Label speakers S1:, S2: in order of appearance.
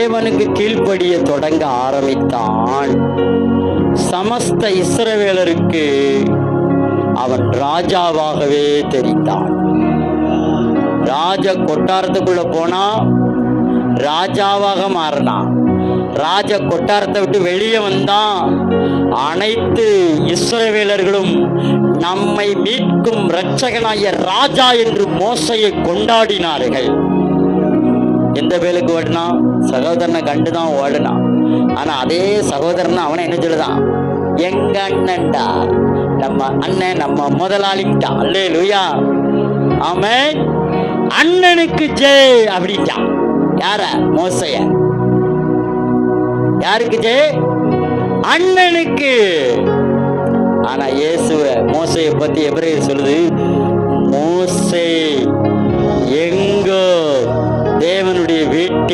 S1: தேவனுக்கு கீழ்ப்படிய தொடங்க ஆரம்பித்தான். சமஸ்த இஸ்ரவேலருக்கு அவன் ராஜாவாகவே தெரிந்தான். ராஜ கொட்டாரத்துக்குள்ள போனா ராஜாவாக மாறினான். ராஜ கொட்டாரத்தை விட்டு வெளியே வந்தான். அனைத்து இஸ்ரவேலர்களும் நம்மை மீட்கும் இரட்சகனாய ராஜா என்று மோசையை கொண்டாடினார்கள். எந்த வேலுக்கு ஓடினான்? சகோதரனை கண்டுதான் ஓடினான். ஆனா அதே சகோதரன் அவனை என்ன சொல்லுதான்? எங்க அண்ணன்டா, நம்ம அண்ணன், நம்ம முதலாளிட்டா. அல்லேலூயா, ஆமென். அண்ணனுக்கு ஜெய் அப்படின்ட்டான். யார? மோசைய. யாருக்கு ஜெய்? அண்ணனுக்கு. ஆனா இயேசுவ மோசையை பத்தி எபிரேயர் சொல்லுது, மோசே எங்கோ தேவனுடைய வீட்டில்